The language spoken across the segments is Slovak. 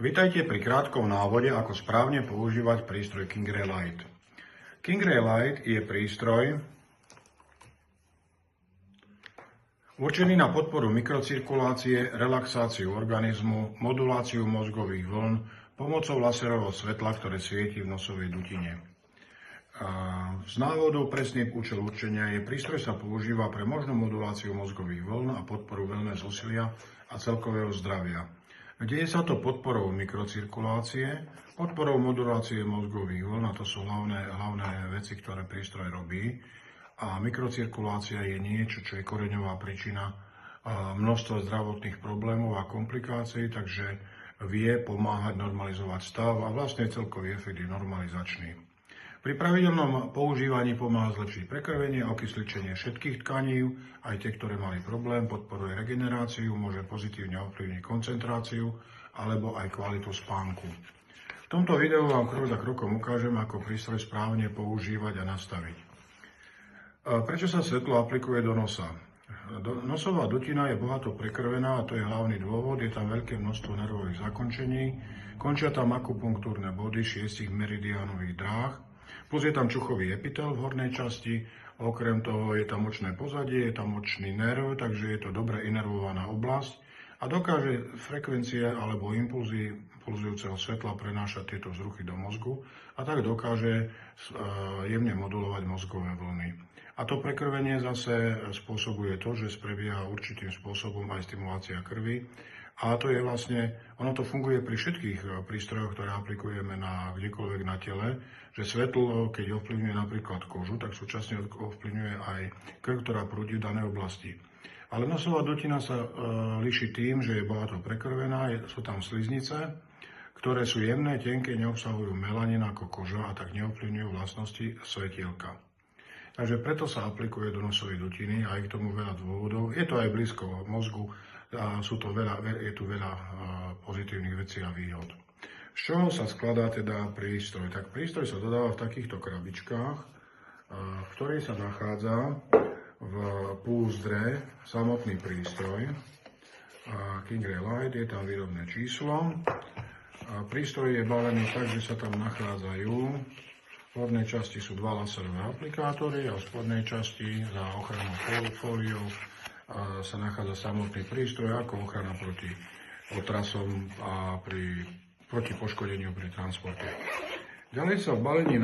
Vitajte pri krátkom návode, ako správne používať prístroj Kingray Lite. Kingray Lite je prístroj určený na podporu mikrocirkulácie, relaxáciu organizmu, moduláciu mozgových vln pomocou laserového svetla, ktoré svieti v nosovej dutine. Z návodu presný účel určenia je prístroj sa používa pre možnú moduláciu mozgových vln a podporu wellness úsilia a celkového zdravia. Deje sa to podporou mikrocirkulácie, podporou modulácie mozgových vln, a to sú hlavné veci, ktoré prístroj robí. A mikrocirkulácia je niečo, čo je koreňová príčina množstva zdravotných problémov a komplikácií, takže vie pomáhať normalizovať stav a vlastne celkový efekt je normalizačný. Pri pravidelnom používaní pomáha zlepšiť prekrvenie a okysličenie všetkých tkaní, aj tie, ktoré mali problém, podporuje regeneráciu, môže pozitívne ovplyvniť koncentráciu alebo aj kvalitu spánku. V tomto videu vám krok za krokom ukážem, ako prístroj správne používať a nastaviť. Prečo sa svetlo aplikuje do nosa? Nosová dutina je bohato prekrvená a to je hlavný dôvod, je tam veľké množstvo nervových zakončení, končia tam akupunktúrne body 6 meridiánových dráh, plus je tam čuchový epitel v hornej časti, okrem toho je tam očné pozadie, je tam očný nerv, takže je to dobre inervovaná oblasť a dokáže frekvencie alebo impulzy pulzujúceho svetla prenášať tieto vzruchy do mozgu a tak dokáže jemne modulovať mozgové vlny. A to prekrvenie zase spôsobuje to, že prebieha určitým spôsobom aj stimulácia krvi. A to je vlastne, ono to funguje pri všetkých prístrojoch, ktoré aplikujeme kdekoľvek na tele, že svetlo, keď ovplyvňuje napríklad kožu, tak súčasne ovplyvňuje aj krv, ktorá prúdi v danej oblasti. Ale nosová dutina sa líši tým, že je bohato prekrvená, sú tam sliznice, ktoré sú jemné, tenké, neobsahujú melanín ako koža a tak neovplyvňujú vlastnosti svetielka. Takže preto sa aplikuje do nosovej dutiny a je k tomu veľa dôvodov. Je to aj blízko mozgu, a je tu veľa pozitívnych vecí a výhod. Z čoho sa skladá teda prístroj? Tak prístroj sa dodáva v takýchto krabičkách, v ktorej sa nachádza v púzdre samotný prístroj. Kingray Lite, je tam výrobné číslo. Prístroj je balený tak, že sa tam nachádzajú v hornej časti sú dva laserové aplikátory a v spodnej časti za ochrannou fóliou sa nachádza samotný prístroj ako ochrana proti otrasom a proti poškodeniu pri transporte. Ďalej sa v balení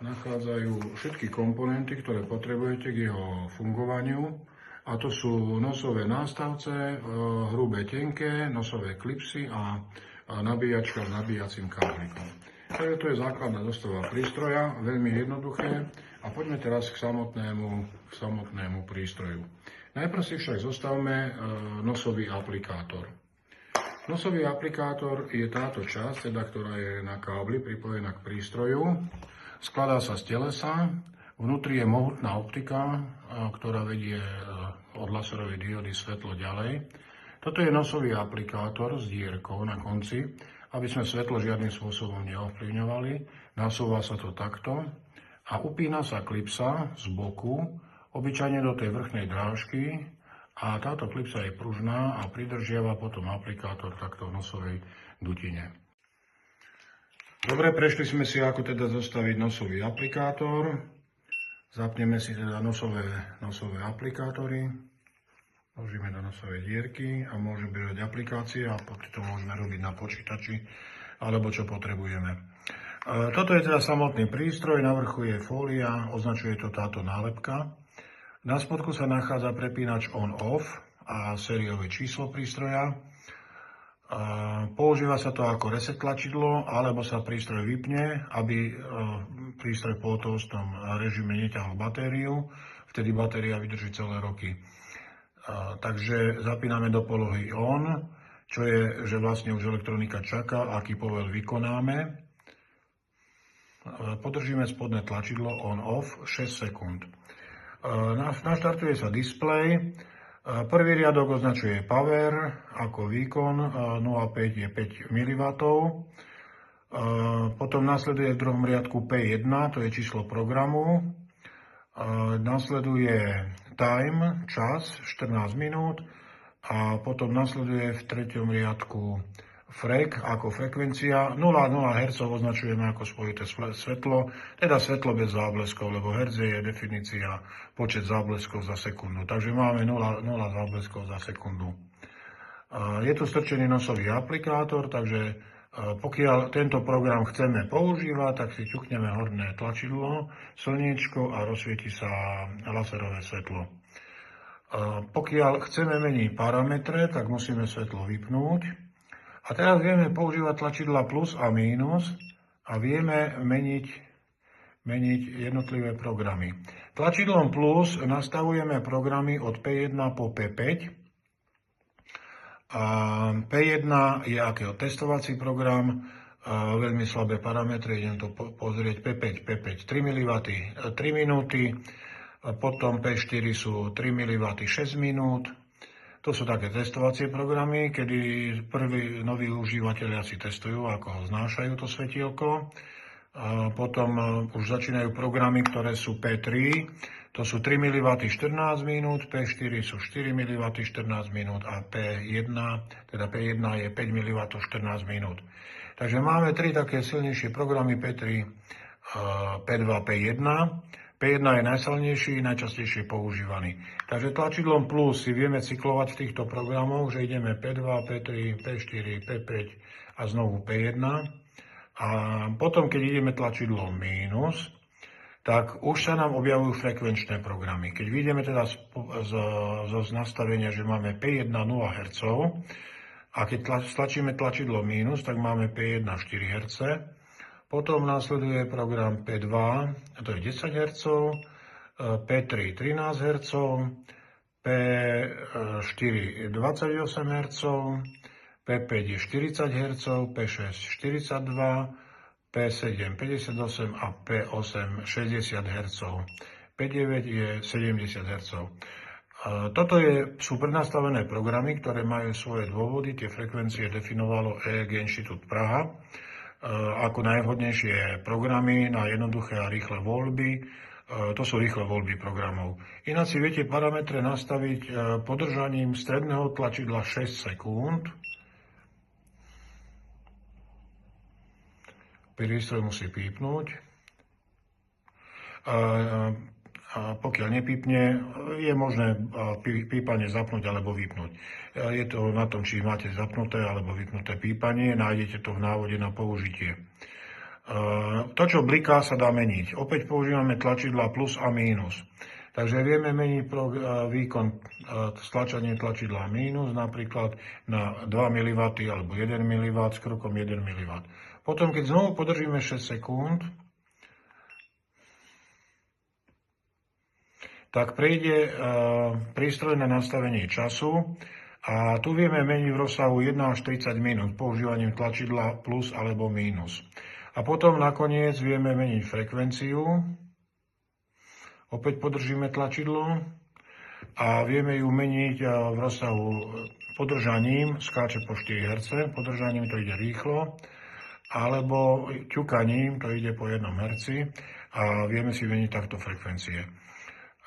nachádzajú všetky komponenty, ktoré potrebujete k jeho fungovaniu. A to sú nosové nástavce, hrubé tenké, nosové klipsy a nabíjačka s nabíjacím káblikom. Takže to je základná dostava prístroja, veľmi jednoduché. A poďme teraz k samotnému prístroju. Najprv si však zostavme nosový aplikátor. Nosový aplikátor je táto časť, ktorá je na kábli pripojená k prístroju. Skladá sa z telesa, vnútri je mohutná optika, ktorá vedie od laserovej diody svetlo ďalej. Toto je nosový aplikátor s dierkou na konci, aby sme svetlo žiadnym spôsobom neovplyvňovali. Nasúva sa to takto a upína sa klipsa z boku, obyčajne do tej vrchnej drážky a táto klipsa je pružná a pridržiava potom aplikátor takto v nosovej dutine. Dobre, prešli sme si, ako teda zostaviť nosový aplikátor. Zapneme si teda nosové aplikátory. Vložíme do nosovej dierky a môžeme brať aplikácie a potom môžeme robiť na počítači alebo čo potrebujeme. Toto je teda samotný prístroj, na vrchu je fólia, označuje to táto nálepka. Na spodku sa nachádza prepínač on-off a sériové číslo prístroja. Používa sa to ako reset tlačidlo, alebo sa prístroj vypne, aby prístroj v pohotovostnom režime neťahol batériu, vtedy batéria vydrží celé roky. Takže zapíname do polohy on, čo je, že vlastne už elektronika čaká, aký povel vykonáme. Podržíme spodné tlačidlo on-off 6 sekúnd. Naštartuje sa displej. Prvý riadok označuje power ako výkon, 0,5 je 5 mW. Potom nasleduje v druhom riadku P1, to je číslo programu. Nasleduje time, čas, 14 minút. a potom nasleduje v treťom riadku frek ako frekvencia. 0,0 Hz označujeme ako spojité svetlo, teda svetlo bez zábleskov, lebo Hz je definícia počet zábleskov za sekundu. Takže máme 0 zábleskov za sekundu. Je tu strčený nosový aplikátor, takže pokiaľ tento program chceme používať, tak si ťukneme horné tlačidlo, slniečko a rozsvieti sa laserové svetlo. Pokiaľ chceme meniť parametre, tak musíme svetlo vypnúť. A teraz vieme používať tlačidla plus a mínus a vieme meniť jednotlivé programy. Tlačidlom plus nastavujeme programy od P1 po P5. A P1 je akého testovací program, veľmi slabé parametre, idem to pozrieť, P5, 3 mW 3 minúty, potom P4 sú 3 mW 6 minút. To sú také testovacie programy, kedy prví noví užívateľia si testujú, ako ho znášajú to svetielko. Potom už začínajú programy, ktoré sú P3, to sú 3 mW 14 minút, P4 sú 4 mW 14 minút a P1 je 5 mW 14 minút. Takže máme tri také silnejšie programy P3, P2, P1. P1 je najsilnejší, najčastejšie používaný. Takže tlačidlom plus si vieme cyklovať v týchto programoch, že ideme P2, P3, P4, P5 a znovu P1. A potom, keď ideme tlačidlom mínus, tak už sa nám objavujú frekvenčné programy. Keď vidíme teda zo nastavenia, že máme P1 0 Hz a keď stlačíme tlačidlo mínus, tak máme P1 4 Hz. Potom následuje program P2, to je 10 Hz, P3 13 Hz, P4 28 Hz, P5 je 40 Hz, P6 42, P7 58 a P8 60 Hz. P9 je 70 Hz. Toto sú prednastavené programy, ktoré majú svoje dôvody. Tie frekvencie definovalo EEG Inštitút Praha ako najvhodnejšie programy na jednoduché a rýchle voľby. To sú rýchle voľby programov. Ináč si viete parametre nastaviť podržaním stredného tlačidla 6 sekúnd. Prístroj musí pípnúť. Pokiaľ nepípne, je možné pípanie zapnúť alebo vypnúť. Je to na tom, či máte zapnuté alebo vypnuté pípanie, nájdete to v návode na použitie. To, čo bliká, sa dá meniť. Opäť používame tlačidla plus a mínus. Takže vieme meniť výkon stlačanie tlačidla mínus, napríklad na 2 mW alebo 1 mW s krokom 1 mW. Potom, keď znovu podržíme 6 sekúnd, tak prejde prístroj na nastavenie času a tu vieme meniť v rozsahu 1 až 30 minút používaním tlačidla plus alebo mínus. A potom nakoniec vieme meniť frekvenciu. Opäť podržíme tlačidlo a vieme ju meniť v rozsahu podržaním, skáče po 4 Hz, podržaním to ide rýchlo, alebo ťukaním to ide po 1 Hz a vieme si meniť takto frekvencie.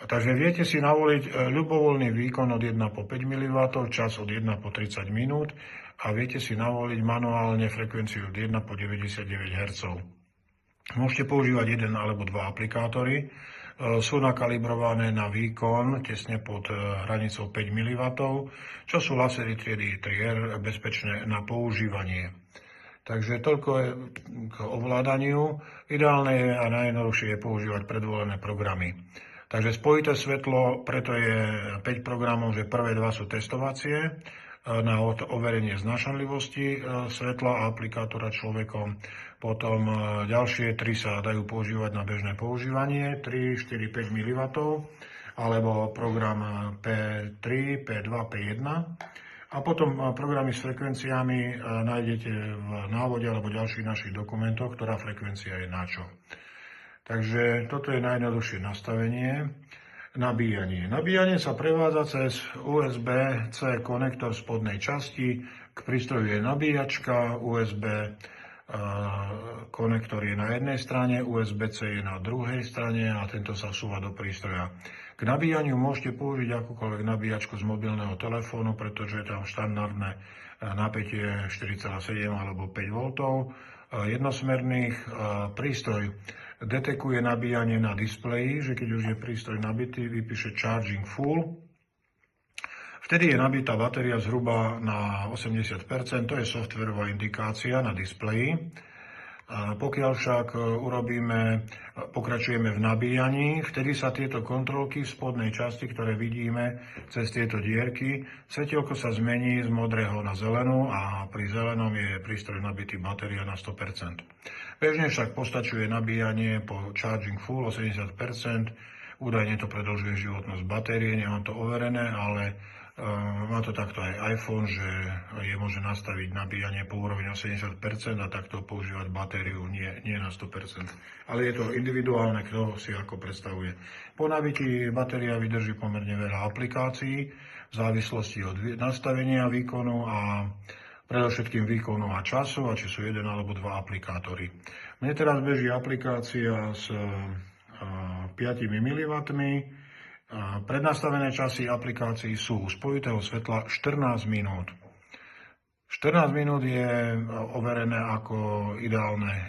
Takže viete si navoliť ľubovoľný výkon od 1 po 5 mW, čas od 1 po 30 minút a viete si navoliť manuálne frekvenciu od 1 po 99 Hz. Môžete používať jeden alebo dva aplikátory. Sú nakalibrované na výkon tesne pod hranicou 5 mW, čo sú lasery triedy 3R bezpečné na používanie. Takže toľko je k ovládaniu. Ideálne je a najjednoduchšie je používať predvolené programy. Takže spojité svetlo, preto je 5 programov, že prvé dva sú testovacie na overenie znášanlivosti svetla a aplikátora človekom. Potom ďalšie 3 sa dajú používať na bežné používanie, 3, 4, 5 mW, alebo program P3, P2, P1. A potom programy s frekvenciami nájdete v návode alebo ďalších našich dokumentoch, ktorá frekvencia je na čo. Takže toto je najjednoduchšie nastavenie. Nabíjanie. Nabíjanie sa prevádza cez USB-C konektor v spodnej časti. K prístroju je nabíjačka, USB konektor je na jednej strane, USB-C je na druhej strane a tento sa vsúva do prístroja. K nabíjaniu môžete použiť akúkoľvek nabíjačku z mobilného telefónu, pretože je tam štandardné napätie 4,7 alebo 5 V jednosmerných. Prístroj detekuje nabíjanie na displeji, že keď už je prístroj nabitý, vypíše charging full. Vtedy je nabitá batéria zhruba na 80%, to je softverová indikácia na displeji. Pokiaľ však pokračujeme v nabíjaní, vtedy sa tieto kontrolky v spodnej časti, ktoré vidíme cez tieto dierky, svetielko sa zmení z modrého na zelenú a pri zelenom je prístroj nabitý batéria na 100%. Bežne však postačuje nabíjanie po charging full 80%, údajne to predĺžuje životnosť batérie, nemám to overené, ale má to takto aj iPhone, že je možné nastaviť nabíjanie po úrovni 80% a takto používať batériu nie na 100%. Ale je to individuálne, kto si ako predstavuje. Po nabití batéria vydrží pomerne veľa aplikácií v závislosti od nastavenia výkonu a predovšetkým výkonu a času, a či sú jeden alebo dva aplikátory. Mne teraz beží aplikácia s 5 mW. Prednastavené časy aplikácií sú spojitého svetla 14 minút. 14 minút je overené ako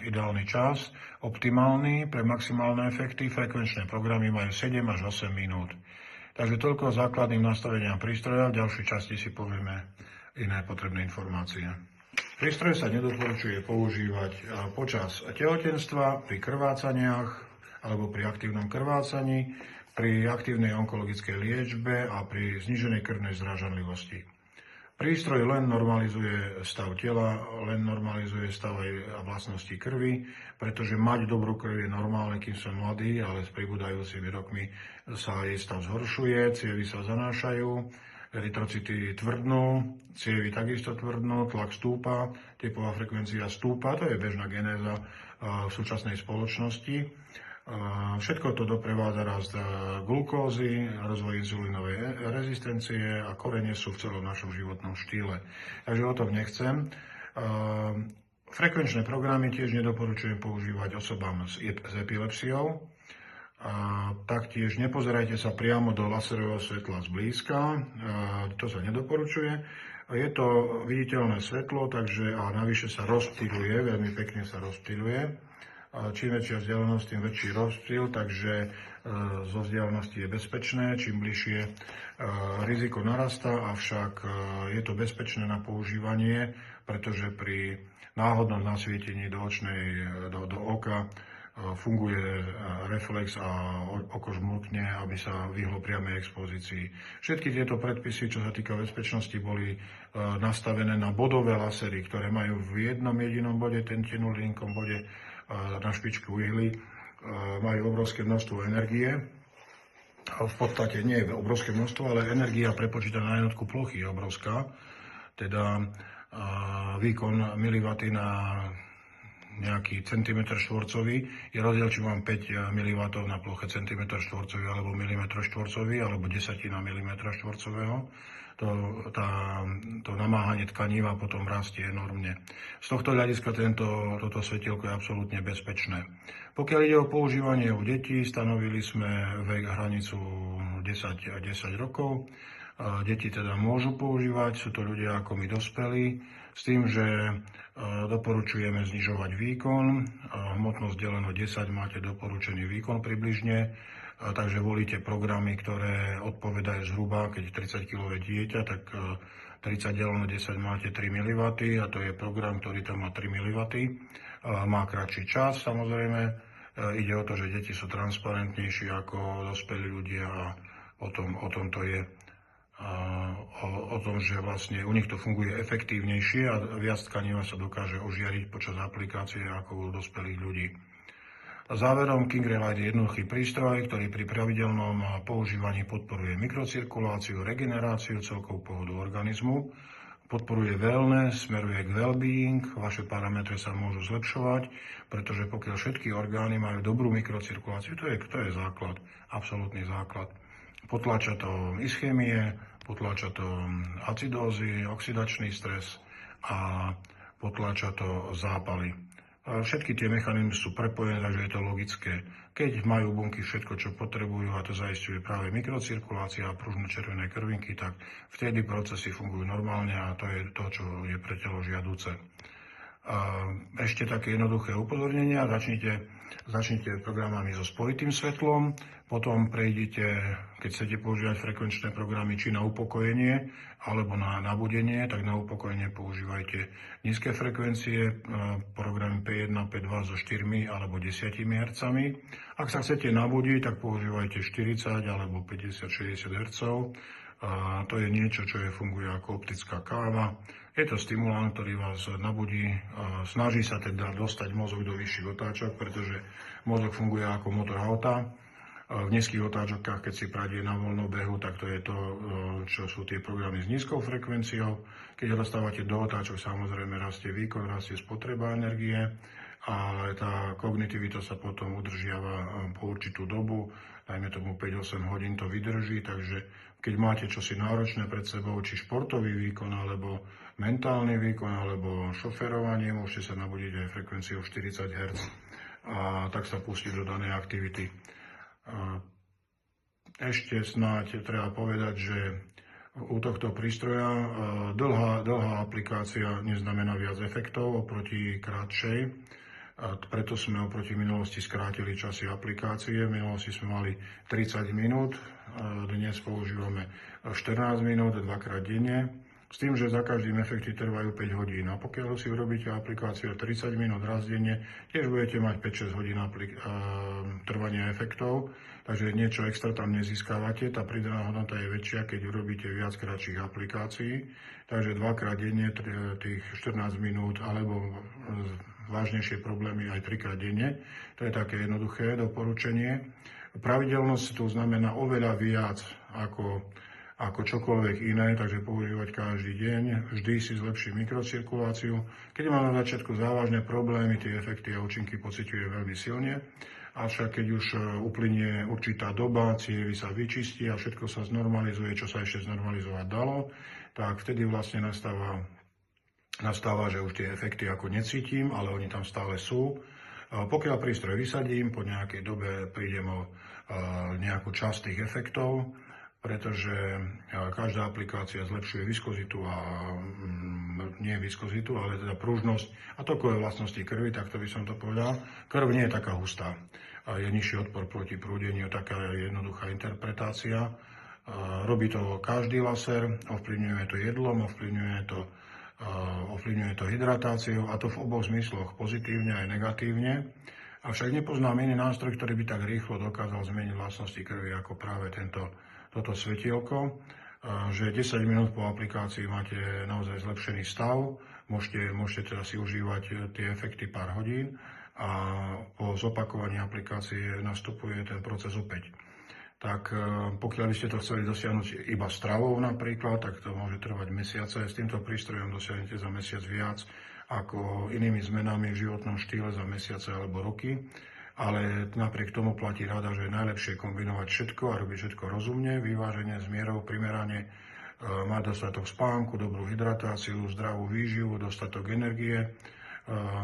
ideálny čas, optimálny pre maximálne efekty. Frekvenčné programy majú 7 až 8 minút. Takže toľko základným nastaveniam prístroja. V ďalšej časti si povieme iné potrebné informácie. Prístroj sa nedoporučuje používať počas tehotenstva, pri krvácaniach alebo pri aktívnom krvácaní, pri aktívnej onkologickej liečbe a pri zníženej krvnej zrážanlivosti. Prístroj len normalizuje stav tela, len normalizuje stav aj vlastnosti krvi, pretože mať dobrú krv je normálne, kým som mladý, ale s pribúdajúcimi rokmi sa jej stav zhoršuje, cievy sa zanášajú, eritrocity tvrdnú, cievy takisto tvrdnú, tlak stúpa, tepová frekvencia stúpa, to je bežná genéza v súčasnej spoločnosti. Všetko to doprevádza rast glukózy, rozvoj inzulínovej rezistencie a korene sú v celom našom životnom štýle. Takže o tom nechcem. Frekvenčné programy tiež nedoporučujem používať osobám s epilepsiou. Taktiež nepozerajte sa priamo do laserového svetla zblízka, to sa nedoporučuje. Je to viditeľné svetlo, takže a navyše sa rozptýluje, veľmi pekne sa rozptýluje. Čím väčšia vzdialenosť, tým väčší rozptyl, takže zo vzdialenosti je bezpečné, čím bližšie riziko narastá, avšak je to bezpečné na používanie, pretože pri náhodnom nasvietení do oka funguje reflex a oko žmurkne, aby sa vyhlo priamej expozícii. Všetky tieto predpisy, čo sa týka bezpečnosti, boli nastavené na bodové lasery, ktoré majú v jednom jedinom bode, ten tenulinkom bode na špičku ihly, majú obrovské množstvo energie. V podstate nie je obrovské množstvo, ale energia prepočítaná na jednotku plochy je obrovská. Teda výkon miliwaty na nejaký centimetr štvorcový je rozdiel, či mám 5 mW na ploche centimetr štvorcový alebo milimetr štvorcový alebo desatina milimetra štvorcového. To namáhanie tkaníva potom rastie enormne. Z tohto hľadiska toto svetielko je absolútne bezpečné. Pokiaľ ide o používanie u detí, stanovili sme hranicu 10 rokov. Deti teda môžu používať, sú to ľudia ako my dospelí, s tým, že doporučujeme znižovať výkon. Hmotnosť deleno 10 máte doporučený výkon približne. Takže volíte programy, ktoré odpovedajú zhruba, keď 30-kilové dieťa, tak 30 deleno 10 máte 3 mW a to je program, ktorý tam má 3 mW. Má kratší čas, samozrejme. Ide o to, že deti sú transparentnejšie ako dospelí ľudia a o tom to je. O tom, že vlastne u nich to funguje efektívnejšie a viac tkaniva sa dokáže ožiariť počas aplikácie ako u dospelých ľudí. Záverom, KingRelight je jednoduchý prístroj, ktorý pri pravidelnom používaní podporuje mikrocirkuláciu, regeneráciu, celkovú pohodu organizmu, podporuje wellness, smeruje k well-being, vaše parametre sa môžu zlepšovať, pretože pokiaľ všetky orgány majú dobrú mikrocirkuláciu, to je základ, absolútny základ. Potláča to ischémie, potláča to acidózy, oxidačný stres a potláča to zápaly. Všetky tie mechanizmy sú prepojené, takže je to logické. Keď majú bunky všetko, čo potrebujú, a to zaisťuje práve mikrocirkulácia a pružné červené krvinky, tak vtedy procesy fungujú normálne a to je to, čo je pre telo žiaduce. Ešte také jednoduché upozornenia. Začnite programami so spojitým svetlom, potom prejdite, keď chcete používať frekvenčné programy, či na upokojenie alebo na nabudenie, tak na upokojenie používajte nízke frekvencie, programy P1, P2 so 4 alebo 10 Hz. Ak sa chcete nabudiť, tak používajte 40 alebo 50-60 Hz. To je niečo, čo funguje ako optická káva. Je to stimulant, ktorý vás nabudí. Snaží sa teda dostať mozog do vyšších otáčok, pretože mozog funguje ako motor auta. V nízkych otáčokách, keď si prajde na voľnom behu, tak to je to, čo sú tie programy s nízkou frekvenciou. Keď ho dostávate do otáčok, samozrejme rastie výkon, rastie spotreba energie, ale tá kognitivita sa potom udržiava po určitú dobu, dajme tomu 5-8 hodín to vydrží, takže keď máte čosi náročné pred sebou, či športový výkon, alebo mentálny výkon, alebo šoferovanie, môžete sa nabudiť aj frekvenciou 40 Hz a tak sa pustiť do danej aktivity. Ešte snáď treba povedať, že u tohto prístroja dlhá aplikácia neznamená viac efektov oproti krátšej. Preto sme oproti minulosti skrátili časy aplikácie. V minulosti sme mali 30 minút, dnes používame 14 minút, dvakrát denne. S tým, že za každým efekty trvajú 5 hodín. A pokiaľ si urobíte aplikáciu 30 minút raz denne, tiež budete mať 5-6 hodín trvania efektov, takže niečo extra tam nezískavate. Tá pridaná hodnota je väčšia, keď urobíte viac kratších aplikácií. Takže dvakrát denne tých 14 minút, alebo vážnejšie problémy aj 3-krát denne. To je také jednoduché doporučenie. Pravidelnosť tu znamená oveľa viac ako čokoľvek iné, takže používať každý deň, vždy si zlepší mikrocirkuláciu. Keď má na začiatku závažné problémy, tie efekty a účinky pociťuje veľmi silne, avšak keď už uplynie určitá doba, cievy sa vyčistí a všetko sa znormalizuje, čo sa ešte znormalizovať dalo, tak vtedy vlastne nastáva, že už tie efekty ako necítim, ale oni tam stále sú. Pokiaľ prístroj vysadím, po nejakej dobe prídem o nejakú časť tých efektov, pretože každá aplikácia zlepšuje viskozitu a nie viskozitu, ale teda pružnosť a tokové vlastnosti krvi, takto by som to povedal. Krv nie je taká hustá, je nižší odpor proti prúdeniu, taká jednoduchá interpretácia. Robí to každý laser, ovplyvňuje to jedlom, ovplyvňuje to hydratáciou, a to v oboch zmysloch, pozitívne aj negatívne. Avšak nepoznám iný nástroj, ktorý by tak rýchlo dokázal zmeniť vlastnosti krvi ako práve toto svetielko, že 10 minút po aplikácii máte naozaj zlepšený stav, môžete teda si užívať tie efekty pár hodín a po zopakovaní aplikácie nastupuje ten proces opäť. Tak pokiaľ by ste to chceli dosiahnuť iba stravou napríklad, tak to môže trvať mesiace. S týmto prístrojom dosiahnete za mesiac viac ako inými zmenami v životnom štýle za mesiace alebo roky. Ale napriek tomu platí rada, že je najlepšie kombinovať všetko a robiť všetko rozumne, vyváženie s mierou, primerane, mať dostatok spánku, dobrú hydratáciu, zdravú výživu, dostatok energie,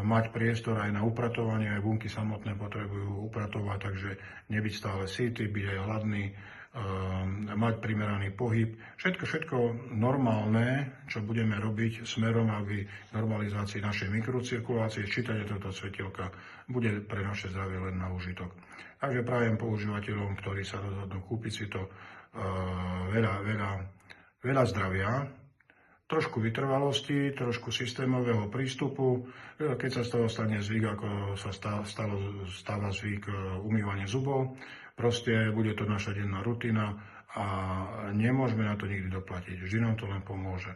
mať priestor aj na upratovanie, aj bunky samotné potrebujú upratovať, takže nebyť stále sytý, byť aj hladný, mať primeraný pohyb. Všetko normálne, čo budeme robiť smerom k normalizácii našej mikrocirkulácie, čítanie tohto svetielka bude pre naše zdravie len na užitok. Takže prajem používateľom, ktorí sa rozhodnú kúpiť si to, veľa zdravia, trošku vytrvalosti, trošku systémového prístupu. Keď sa z toho stane zvyk, ako sa stáva zvyk umývanie zubov, proste bude to naša denná rutina a nemôžeme na to nikdy doplatiť. Vždy nám to len pomôže.